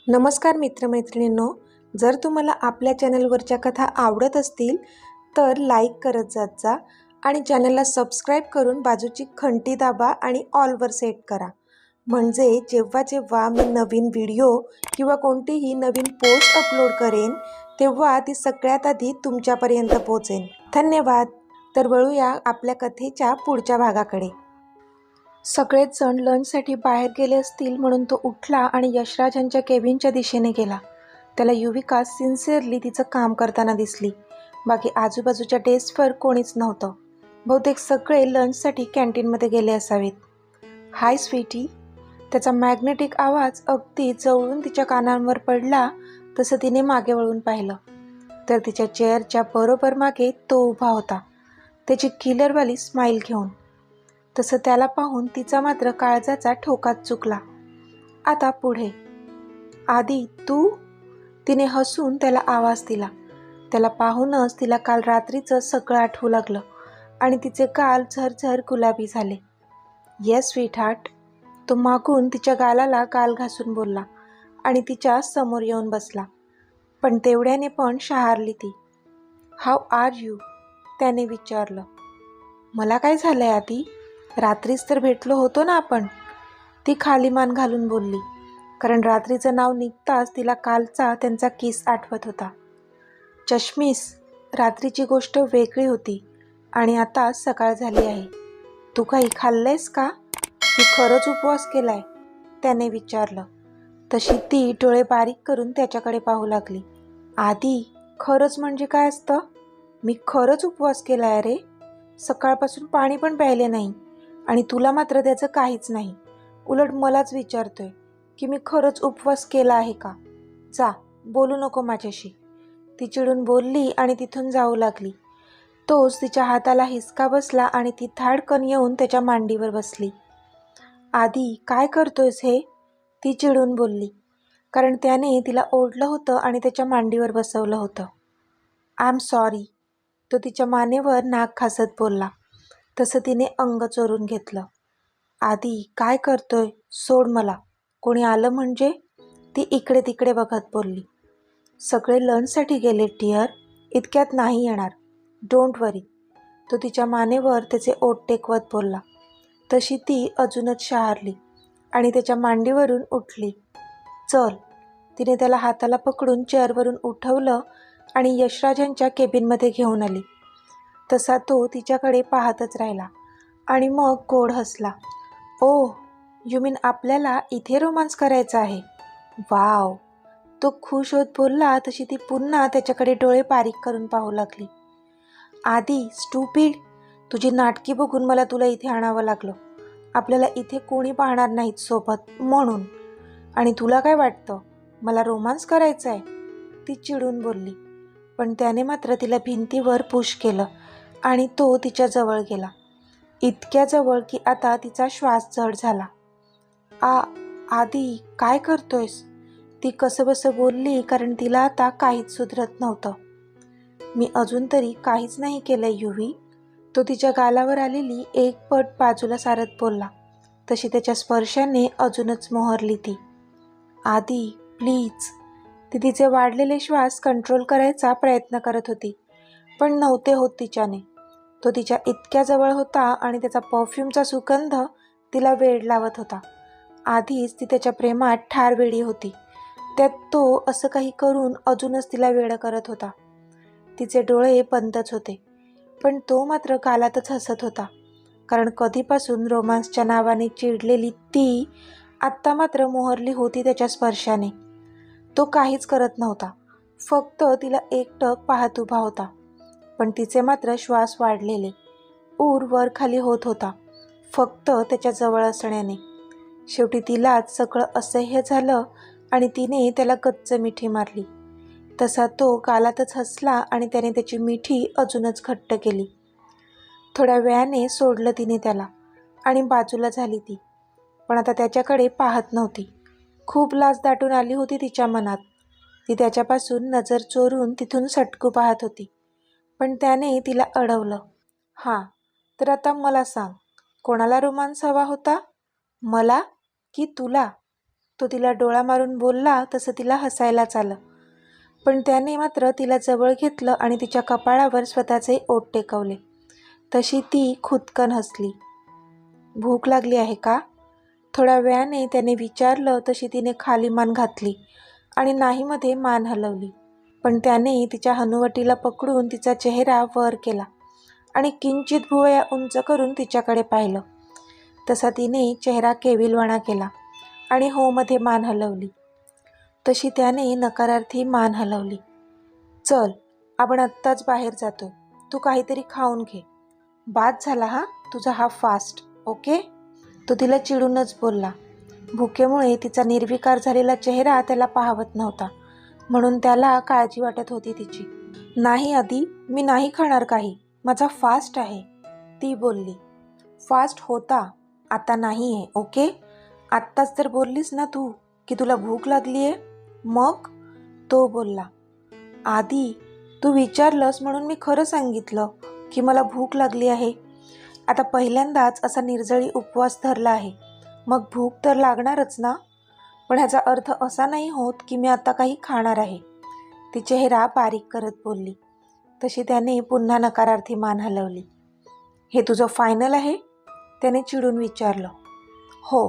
नमस्कार मित्रमैत्रिणींनो, जर तुम्हाला आपल्या चॅनलवरच्या कथा आवडत असतील तर लाईक करत जात जा आणि चॅनलला सबस्क्राईब करून बाजूची घंटी दाबा आणि ऑलवर सेट करा. म्हणजे जेव्हा जेव्हा मी नवीन व्हिडिओ किंवा कोणतीही नवीन पोस्ट अपलोड करेन तेव्हा ती सगळ्यात आधी तुमच्यापर्यंत पोहोचेल. धन्यवाद. तर वळूया आपल्या कथेच्या पुढच्या भागाकडे. सगळेच जण लंचसाठी बाहेर गेले असतील म्हणून तो उठला आणि यशराजांच्या केबिनच्या दिशेने गेला. त्याला युविका सिन्सिअरली तिचं काम करताना दिसली. बाकी आजूबाजूच्या डेस्कवर कोणीच नव्हतं. बहुतेक सगळे लंचसाठी कॅन्टीनमध्ये गेले असावेत. हाय स्वीटी. त्याचा मॅग्नेटिक आवाज अगदी जवळून तिच्या कानांवर पडला तसं तिने मागे वळून पाहिलं तर तिच्या चेअरच्या बरोबर मागे तो उभा होता, त्याची किलरवाली स्माईल घेऊन. तसं त्याला पाहून तिचा मात्र काळजाचा ठोकाच चुकला. आता पुढे. आधी तू? तिने हसून त्याला आवाज दिला. त्याला पाहूनच तिला काल रात्रीचं सगळं आठवू लागलं आणि तिचे गाल झरझर गुलाबी झाले. Yes sweetheart. तो मागून तिच्या गालाला गाल घासून बोलला आणि तिच्या समोर येऊन बसला. पण तेवढ्याने पण शहारली ती. How are you? त्याने विचारलं. मला काय झालंय आधी? रात्रीच तर भेटलो होतो ना आपण. ती खाली मान घालून बोलली, कारण रात्रीचं नाव निघताच तिला कालचा त्यांचा किस आठवत होता. चष्मीस, रात्रीची गोष्ट वेगळी होती आणि आता सकाळ झाली आहे. तू काही खाल्लंयस का? मी खरंच उपवास केलाय, त्याने विचारलं. तशी ती डोळे बारीक करून त्याच्याकडे पाहू लागली. आधी खरंच म्हणजे काय असतं? मी खरंच उपवास केलाय रे. सकाळपासून पाणी पण प्यायले नाही आणि तुला मात्र त्याचं काहीच नाही. उलट मलाच विचारतोय की मी खरंच उपवास केला आहे का? जा, बोलू नको माझ्याशी. ती चिडून बोलली आणि तिथून जाऊ लागली. तोच तिच्या हाताला हिसका बसला आणि ती धाडकन येऊन त्याच्या मांडीवर बसली. आधी काय करतोयस हे? ती चिडून बोलली, कारण त्याने तिला ओढलं होतं आणि त्याच्या मांडीवर बसवलं होतं. I am sorry. तो तिच्या मानेवर नाक घासत बोलला. तसं तिने अंग चोरून घेतलं. आधी काय करतोय? सोड मला. कोणी आलं म्हणजे? ती इकडे तिकडे बघत बोलली. सगळे लंचसाठी गेले डिअर. इतक्यात नाही येणार. डोंट वरी. तो तिच्या मानेवर त्याचे ओठ टेकवत बोलला. तशी ती अजूनच शहारली आणि त्याच्या मांडीवरून उठली. चल. तिने त्याला हाताला पकडून चेअरवरून उठवलं आणि यशराजांच्या केबिनमध्ये घेऊन आली. तसा तो तिच्याकडे पाहतच राहिला आणि मग गोड हसला. ओह, यू मीन आपल्याला इथे रोमांस करायचा आहे? वाव. तो खुश होत बोलला तशी ती पुन्हा त्याच्याकडे डोळे बारीक करून पाहू लागली. आधी स्टुपिड, तुझी नाटकी बघून मला तुला इथे आणावं लागलं. आपल्याला इथे कोणी पाहणार नाहीत सोबत म्हणून. आणि तुला काय वाटतं मला रोमांस करायचा आहे? ती चिडून बोलली. पण त्याने मात्र तिला भिंतीवर पुश केलं आणि तो तिच्या जवळ गेला. इतक्या जवळ की आता तिचा श्वास जड झाला. आधी काय करतोयस? ती कसंबसं बोलली, कारण तिला आता काहीच सुधरत नव्हतं. मी अजून तरी काहीच नाही केलंय युवी. तो तिच्या गालावर आलेली एक पट बाजूला सारत बोलला. तशी त्याच्या स्पर्शाने अजूनच मोहरली ती. आधी प्लीज. ती तिचे वाढलेले श्वास कंट्रोल करायचा प्रयत्न करत होती, पण नव्हते होत तिच्याने. तो तिच्या इतक्या जवळ होता आणि त्याचा परफ्यूमचा सुगंध तिला वेड लावत होता. आधीच ती त्याच्या प्रेमात ठार वेडी होती, त्यात तो असं काही करून अजूनच तिला वेड करत होता. तिचे डोळे बंदच होते, पण तो मात्र गालातच हसत होता, कारण कधीपासून रोमांसच्या नावाने चिडलेली ती आत्ता मात्र मोहरली होती त्याच्या स्पर्शाने. तो काहीच करत नव्हता, फक्त तिला एकटक पाहत उभा होता. पण तिचे मात्र श्वास वाढलेले, ऊर वर खाली होत होता, फक्त त्याच्या जवळ असण्याने. शेवटी तिलाच सगळं असह्य झालं आणि तिने त्याला गच्च मिठी मारली. तसा तो गालातच हसला आणि त्याने त्याची मिठी अजूनच घट्ट केली. थोड्या वेळाने सोडलं तिने त्याला आणि बाजूला झाली ती. पण आता त्याच्याकडे पाहत नव्हती. खूप लाज दाटून आली होती तिच्या मनात. ती त्याच्यापासून नजर चोरून तिथून सटकू पाहत होती, पण त्याने तिला अडवलं. हां, तर आता मला सांग, कोणाला रोमांस हवा होता? मला की तुला? तो तिला डोळा मारून बोलला तसं तिला हसायलाच आलं. पण त्याने मात्र तिला जवळ घेतलं आणि तिच्या कपाळावर स्वतःचे ओठ टेकवले. तशी ती खुदकन हसली. भूक लागली आहे का? थोड्या वेळाने त्याने विचारलं. तशी तिने खाली मान घातली आणि नाहीमध्ये मान हलवली. पण त्याने तिच्या हनुवटीला पकडून तिचा चेहरा वर केला आणि किंचित भुवया उंच करून तिच्याकडे पाहिलं. तसा तिने चेहरा केविलवाणा केला आणि हो मध्ये मान हलवली. तशी त्याने नकारार्थी मान हलवली. चल, आपण आत्ताच बाहेर जातोय. तू काहीतरी खाऊन घे. बाद झाला हा तुझा हा फास्ट, ओके? तो तिला चिडूनच बोलला. भुकेमुळे तिचा निर्विकार झालेला चेहरा त्याला पाहवत नव्हता, म्हणून त्याला काळजी वाटत होती तिची. नाही आधी, मी नाही खाणार काही. माझा फास्ट आहे, ती बोलली. फास्ट होता, आता नाही आहे, ओके? आत्ताच तर बोललीस ना तू की तुला भूक लागली आहे. मग? तो बोलला. आधी, तू विचारलंस म्हणून मी खरं सांगितलं की मला भूक लागली आहे. आता पहिल्यांदाच असा निर्जळी उपवास धरला आहे, मग भूक तर लागणारच ना. पण ह्याचा अर्थ असा नाही होत की मी आता काही खाणार आहे, ती चेहरा बारीक करत बोलली. तशी त्याने पुन्हा नकारार्थी मान हलवली. हे तुझं फायनल आहे? त्याने चिडून विचारलं. हो,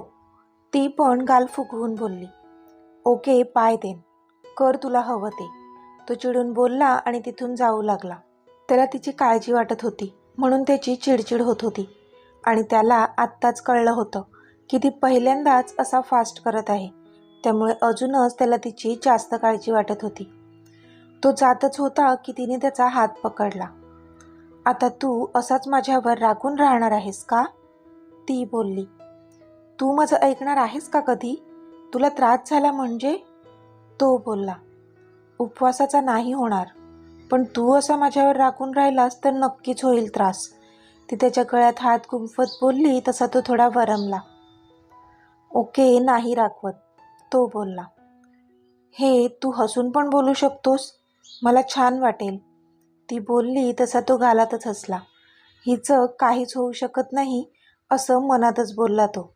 ती पण गाल फुगवून बोलली. ओके, पाय देन, कर तुला हवं ते, तो चिडून बोलला आणि तिथून जाऊ लागला. त्याला तिची काळजी वाटत होती म्हणून त्याची चिडचिड होत होती आणि त्याला आत्ताच कळलं होतं की ती पहिल्यांदाच असा फास्ट करत आहे, त्यामुळे अजूनच त्याला तिची जास्त काळजी वाटत होती. तो जातच होता की तिने त्याचा हात पकडला. आता तू असाच माझ्यावर रागून राहणार आहेस का? ती बोलली. तू माझं ऐकणार आहेस का कधी? तुला त्रास झाला म्हणजे? तो बोलला. उपवासाचा नाही होणार, पण तू असा माझ्यावर रागून राहिलास तर नक्कीच होईल त्रास, ती त्याच्या गळ्यात हात गुंफत बोलली. तसा तो थोडा वरमला. ओके, नाही रागवत, तो बोलला. हे तू हसून पण बोलू शकतोस, मला छान वाटेल, ती बोलली. तसा तो गालातच हसला. हिचं काहीच होऊ शकत नाही असं मनातच बोलला तो.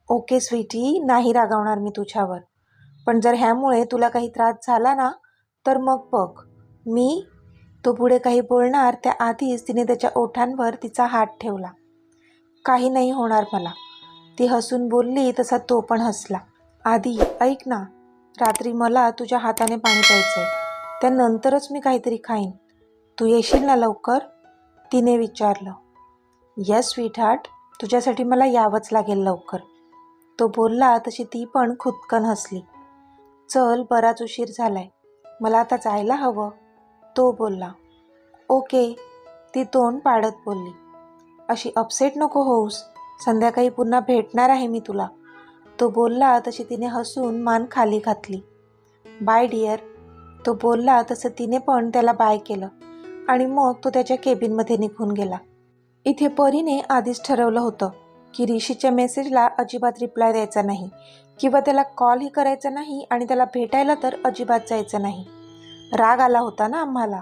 ओके स्वीटी, नाही रागावणार मी तुझ्यावर, पण जर ह्यामुळे तुला काही त्रास झाला ना तर मग बघ मी. तो पुढे काही बोलणार त्याआधीच तिने त्याच्या ओठांवर तिचा हात ठेवला. काही नाही होणार मला, ती हसून बोलली. तसा तो पण हसला. आधी ऐक ना, रात्री मला तुझ्या हाताने पाणी प्यायचंय, त्यानंतरच मी काहीतरी खाईन. तू येशील ना लवकर? तिने विचारलं. येस स्वीटहार्ट, तुझ्यासाठी मला यावंच लागेल लवकर, तो बोलला. तशी ती पण खुदकन हसली. चल, बराच उशीर झालाय, मला आता जायला हवं, तो बोलला. ओके, ती तोंड पाडत बोलली. अशी अपसेट नको होऊस, संध्याकाळी पुन्हा भेटणार आहे मी तुला, तो बोलला. तशी तिने हसून मान खाली घातली. बाय डिअर, तो बोलला. तसं तिने पण त्याला बाय केलं आणि मग तो त्याच्या केबिनमध्ये निघून गेला. इथे परीने आधीच ठरवलं होतं की ऋषीच्या मेसेजला अजिबात रिप्लाय द्यायचा नाही किंवा त्याला कॉलही करायचा नाही आणि त्याला भेटायला तर अजिबात जायचं नाही. राग आला होता ना आम्हाला.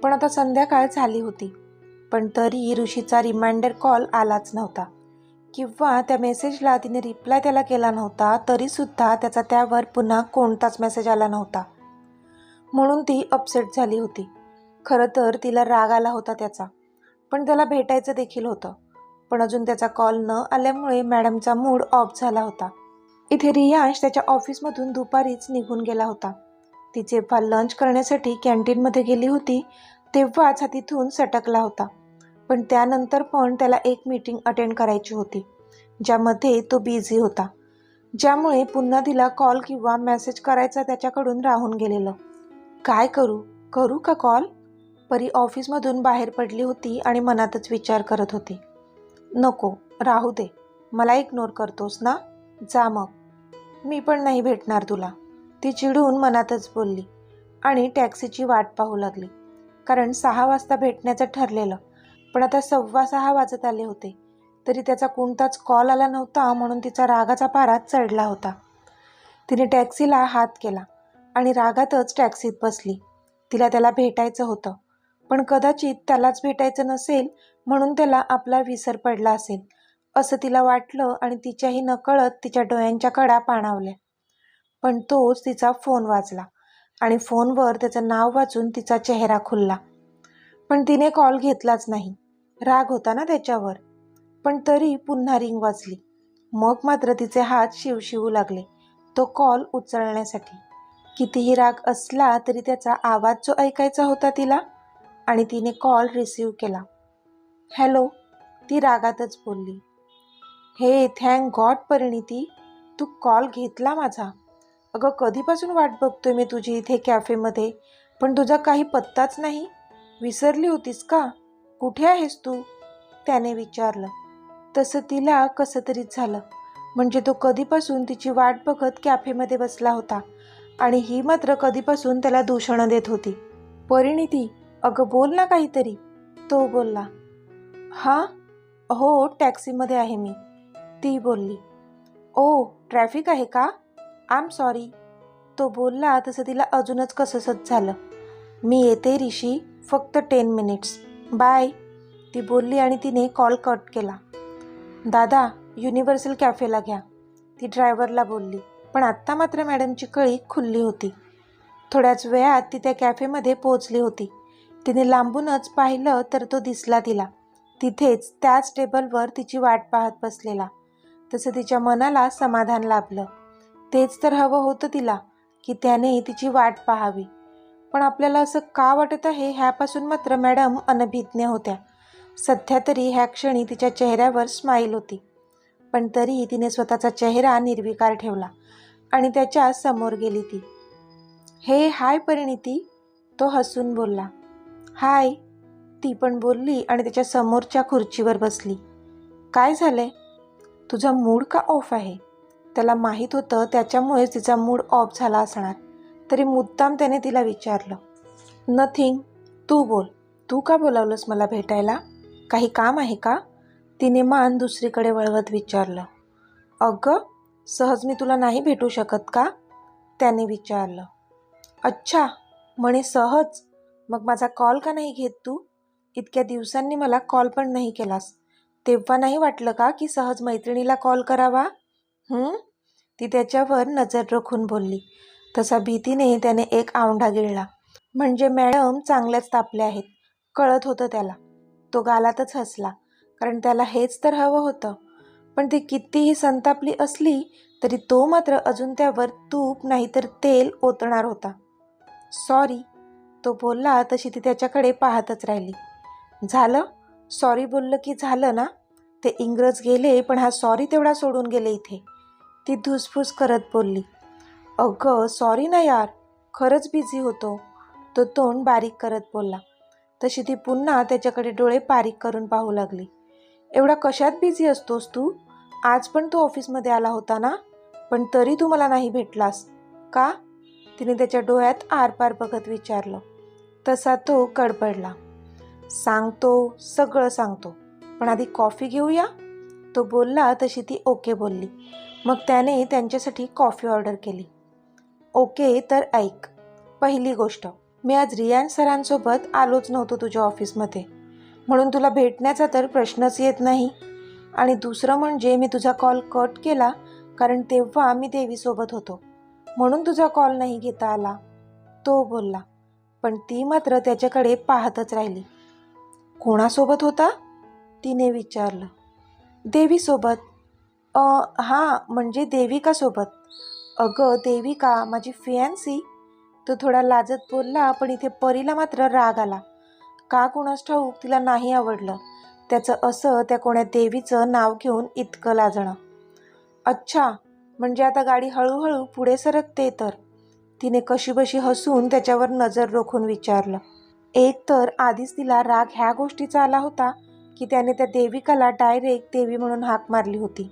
पण आता संध्याकाळ झाली होती, पण तरी ऋषीचा रिमाइंडर कॉल आलाच नव्हता किंवा त्या मेसेजला तिने रिप्लाय त्याला केला नव्हता, तरीसुद्धा त्याचा त्यावर पुन्हा कोणताच मेसेज आला नव्हता. म्हणून ती अपसेट झाली होती. खरं तर तिला राग आला होता त्याचा, पण त्याला भेटायचं देखील होतं. पण अजून त्याचा कॉल न आल्यामुळे मॅडमचा मूड ऑफ झाला होता. इथे रियांश त्याच्या ऑफिसमधून दुपारीच निघून गेला होता. ती जेव्हा लंच करण्यासाठी कॅन्टीनमध्ये गेली होती तेव्हाच हा तिथून सटकला होता. पण त्यानंतर पण त्याला एक मीटिंग अटेंड करायची होती ज्यामध्ये तो बिझी होता, ज्यामुळे पुन्हा तिला कॉल किंवा मेसेज करायचा त्याच्याकडून राहून गेलेलं. काय करू का कॉल? परी ऑफिसमधून बाहेर पडली होती आणि मनातच विचार करत होती. नको, राहू दे, मला इग्नोर करतोस ना, जा मग, मी पण नाही भेटणार तुला, ती चिडून मनातच बोलली आणि टॅक्सीची वाट पाहू लागली. कारण 6 वाजता भेटण्याचं ठरलेलं, पण आता 6:15 वाजत आले होते तरी त्याचा कोणताच कॉल आला नव्हता, म्हणून तिचा रागाचा पारा चढला होता. तिने टॅक्सीला हात केला आणि रागातच टॅक्सीत बसली. तिला त्याला भेटायचं होतं, पण कदाचित त्यालाच भेटायचं नसेल म्हणून त्याला आपला विसर पडला असेल असं तिला वाटलं आणि तिच्याही नकळत तिच्या डोळ्यांच्या कडा पाणावल्या. पण तोच तिचा फोन वाजला आणि फोनवर त्याचं नाव वाचून तिचा चेहरा खुलला. पण तिने कॉल घेतलाच नाही. राग होता ना त्याच्यावर. पण तरी पुन्हा रिंग वाजली. मग मात्र तिचे हात शिवशिवू लागले तो कॉल उचलण्यासाठी. कितीही राग असला तरी त्याचा आवाज जो ऐकायचा होता तिला, आणि तिने कॉल रिसीव्ह केला. हॅलो, ती रागातच बोलली. हे थँक गॉड परिणिती, तू कॉल घेतला माझा. अगं कधीपासून वाट बघतोय मी तुझी इथे कॅफेमध्ये, पण तुझा काही पत्ताच नाही. विसरली होतीस का? कुठे आहेस तू? त्याने विचारलं. तसं तिला कसं तरीच झालं. म्हणजे तो कधीपासून तिची वाट बघत कॅफेमध्ये बसला होता आणि ही मात्र कधीपासून त्याला दूषणं देत होती. परिणिती, अगं बोल ना काहीतरी, तो बोलला. हां, हो टॅक्सीमध्ये आहे मी, ती बोलली. ओ, ट्रॅफिक आहे का? आय एम सॉरी, तो बोलला तसं तिला अजूनच कसंसच झालं. मी येते ऋषी, फक्त 10 मिनिट्स, बाय, ती बोलली आणि तिने कॉल कट केला. दादा, युनिव्हर्सल कॅफेला घ्या, ती ड्रायव्हरला बोलली. पण आत्ता मात्र मॅडमची कळी खुलली होती. थोड्याच वेळात ती त्या कॅफेमध्ये पोहोचली होती. तिने लांबूनच पाहिलं तर तो दिसला तिला, तिथेच त्याच टेबलवर तिची वाट पाहत बसलेला. तसं तिच्या मनाला समाधान लाभलं. तेच तर हवं होतं तिला, की त्याने तिची वाट पाहावी. पण आपल्याला असं का वाटत आहे ह्यापासून मात्र मॅडम अनभिज्ञ होत्या. सध्या तरी ह्या क्षणी तिच्या चेहऱ्यावर स्माईल होती. पण तरी तिने स्वतःचा चेहरा निर्विकार ठेवला आणि त्याच्या समोर गेली ती. हे हाय परिणिती, तो हसून बोलला. हाय, ती पण बोलली आणि त्याच्या समोरच्या खुर्चीवर बसली. काय झालंय? तुझा मूड का ऑफ आहे? त्याला माहीत होतं त्याच्यामुळेच तिचा मूड ऑफ झाला असणार, तरी मुद्दाम त्याने तिला विचारलं. नथिंग, तू बोल, तू का बोलावलंस मला भेटायला? काही काम आहे का? तिने मान दुसरीकडे वळवत विचारलं. अगं, सहज मी तुला नाही भेटू शकत का? त्याने विचारलं. अच्छा, म्हणे सहज, मग माझा कॉल का नाही घेत तू? इतक्या दिवसांनी मला कॉल पण नाही केलास, तेव्हा नाही वाटलं का की सहज मैत्रिणीला कॉल करावा? ती त्याच्यावर नजर राखून बोलली. तसा भीतीने त्याने एक आवंढा गिळला. म्हणजे मॅडम चांगल्याच तापल्या आहेत, कळत होतं त्याला. तो गालातच हसला, कारण त्याला हेच तर हवं होतं. पण ती कितीही संतापली असली तरी तो मात्र अजून त्यावर तूप नाहीतर तेल ओतणार होता. सॉरी, तो बोलला तशी ती त्याच्याकडे पाहतच राहिली. झालं? सॉरी बोललं की झालं ना? ते इंग्रज गेले पण हा सॉरी तेवढा सोडून गेले इथे, ती धुसफूस करत बोलली. अगं सॉरी ना यार, खरंच बिझी होतो, तो तोंड बारीक करत बोलला. तशी ती पुन्हा त्याच्याकडे डोळे बारीक करून पाहू लागली. एवढा कशात बिझी असतोस तू? आज पण तू ऑफिसमध्ये आला होता ना, पण तरी तू मला नाही भेटलास का? तिने त्याच्या डोळ्यात आरपार बघत विचारलं. तसा तो कडबडला. सांगतो, सगळं सांगतो, पण आधी कॉफी घेऊया, तो बोलला. तशी ती ओके बोलली. मग त्याने त्यांच्यासाठी कॉफी ऑर्डर केली. ओके, तर ऐक, पहिली गोष्ट, मी आज रियान सरांसोबत आलोच नव्हतो तुझ्या ऑफिसमध्ये, म्हणून तुला भेटण्याचा तर प्रश्नच येत नाही. आणि दुसरं म्हणजे मी तुझा कॉल कट केला कारण तेव्हा मी देवीसोबत होतो, म्हणून तुझा कॉल नाही घेता आला, तो बोलला. पण ती मात्र त्याच्याकडे पाहतच राहिली. कोणासोबत होता? तिने विचारलं. देवीसोबत. हां, म्हणजे देविकासोबत. अगं देविका, माझी फियांसी, तो थोडा लाजत बोलला. पण इथे परीला मात्र राग आला. का कुणास ठाऊक तिला नाही आवडलं त्याचं असं त्या कोण्या देवीचं नाव घेऊन इतकं लाजणं. अच्छा, म्हणजे आता गाडी हळूहळू पुढे सरकते तर, तिने कशीबशी हसून त्याच्यावर नजर रोखून विचारलं. एक तर आधीच तिला राग ह्या गोष्टीचा आला होता की त्याने त्या देविकाला डायरेक्ट देवी म्हणून हाक मारली होती.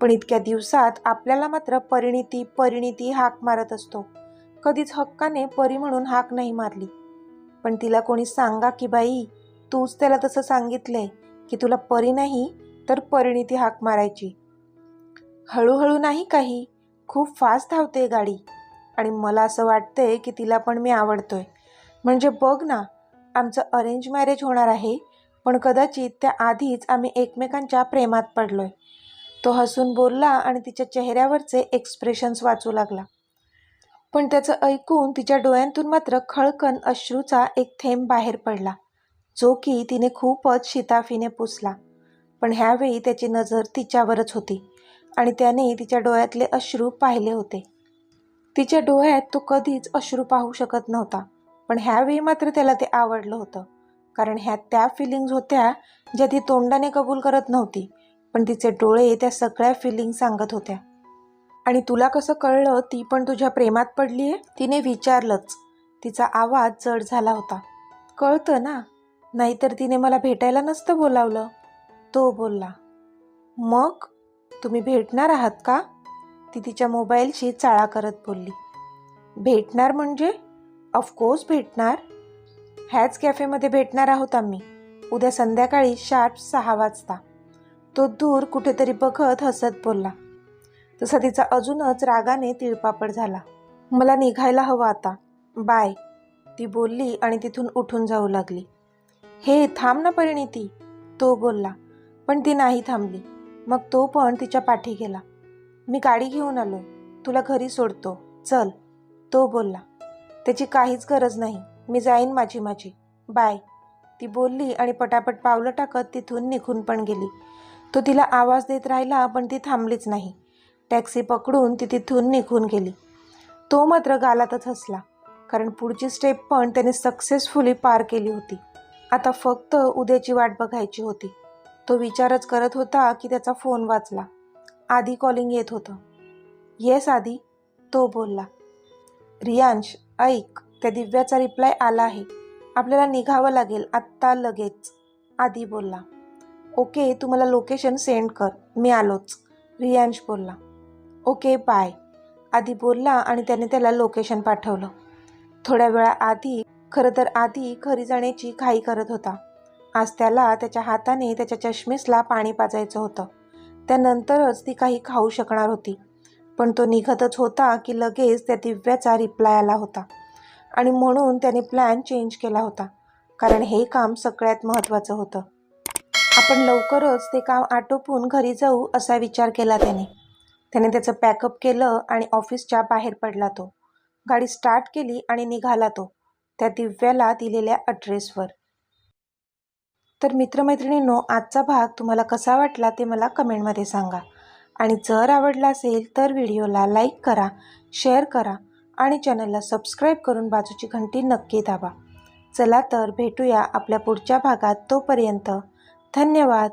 पण इतक्या दिवसात आपल्याला मात्र परिणिती परिणिती हाक मारत असतो, कधीच हक्काने परी म्हणून हाक नाही मारली. पण तिला कोणी सांगा की बाई, तूच त्याला तसं सांगितलंय की तुला परी नाही तर परिणिती हाक मारायची. हळूहळू नाही काही, खूप फास्ट धावते गाडी, आणि मला असं वाटतंय की तिला पण मी आवडतोय. म्हणजे बघ ना, आमचं अरेंज मॅरेज होणार आहे पण कदाचित त्या आधीच आम्ही एकमेकांच्या प्रेमात पडलोय. तो हसून बोलला आणि तिच्या चेहऱ्यावरचे एक्सप्रेशन्स वाचू लागला. पण त्याचं ऐकून तिच्या डोळ्यांतून मात्र खळकन अश्रूचा एक थेंब बाहेर पडला, जो की तिने खूपच शिताफीने पुसला. पण ह्यावेळी त्याची नजर तिच्यावरच होती आणि त्याने तिच्या डोळ्यातले अश्रू पाहिले होते. तिच्या डोळ्यात तो कधीच अश्रू पाहू शकत नव्हता, पण ह्यावेळी मात्र त्याला ते आवडलं होतं. कारण ह्या त्या फिलिंग्ज होत्या ज्या ती तोंडाने कबूल करत नव्हती, पण तिचे डोळे त्या सगळ्या फिलिंग सांगत होत्या. आणि तुला कसं कळलं ती पण तुझ्या प्रेमात पडलीये? तिने विचारलंच. तिचा आवाज जड झाला होता. कळतं ना, नाहीतर तिने मला भेटायला नसतं बोलावलं, तो बोलला. मग तुम्ही भेटणार आहात का? ती तिच्या मोबाईलशी चाळा करत बोलली. भेटणार म्हणजे? ऑफकोर्स भेटणार. ह्याच कॅफेमध्ये भेटणार आहोत आम्ही, उद्या संध्याकाळी शार्प 6 वाजता. तो दूर कुठेतरी बघत हसत बोलला. तसा तिचा अजूनच रागाने तिळपापड झाला. मला निघायला हवं आता, बाय, ती बोलली आणि तिथून उठून जाऊ लागली. हे थांब ना परिणिती, तो बोलला. पण ती नाही थांबली. मग तो पण तिच्या पाठी गेला. मी गाडी घेऊन आलोय, तुला घरी सोडतो, चल, तो बोलला. त्याची काहीच गरज नाही, मी जाईन माझी, बाय, ती बोलली आणि पटापट पावलं टाकत तिथून निघून पण गेली. तो तिला आवाज देत राहिला, पण ती थांबलीच नाही. टॅक्सी पकडून ती तिथून निघून गेली. तो मात्र गालातच हसला, कारण पुढची स्टेप पण त्याने सक्सेसफुली पार केली होती. आता फक्त उद्याची वाट बघायची होती. तो विचारच करत होता की त्याचा फोन वाजला. आधी कॉलिंग येत होतं. येस आधी, तो बोलला. रियांश, ऐक, त्या दिव्याचा रिप्लाय आला आहे, आपल्याला निघावं लागेल आत्ता लगेच, आधी बोलला. ओके, तू मला लोकेशन सेंड कर, मी आलोच, रियांश बोलला. ओके बाय, आधी बोलला आणि त्याने त्याला लोकेशन पाठवलं. थोड्या वेळाआधी खरं तर आधी घरी जाण्याची घाई करत होता. आज त्याला त्याच्या हाताने त्याच्या चष्मीसला पाणी पाजायचं होतं. त्यानंतरच ती काही खाऊ शकणार होती. पण तो निघतच होता की लगेच त्या दिव्याचा रिप्लाय आला होता आणि म्हणून त्याने प्लॅन चेंज केला होता, कारण हे काम सगळ्यात महत्त्वाचं होतं. आपण लवकरच ते काम आटोपून घरी जाऊ असा विचार केला त्याने. त्याचं पॅकअप केलं आणि ऑफिसच्या बाहेर पडला तो. गाडी स्टार्ट केली आणि निघाला तो त्या दिव्याला दिलेल्या ॲड्रेसवर. तर मित्रमैत्रिणींनो, आजचा भाग तुम्हाला कसा वाटला ते मला कमेंटमध्ये सांगा. आणि जर आवडला असेल तर व्हिडिओला लाईक करा, शेअर करा आणि चॅनलला सबस्क्राईब करून बाजूची घंटी नक्की दाबा. चला तर भेटूया आपल्या पुढच्या भागात. तोपर्यंत धन्यवाद.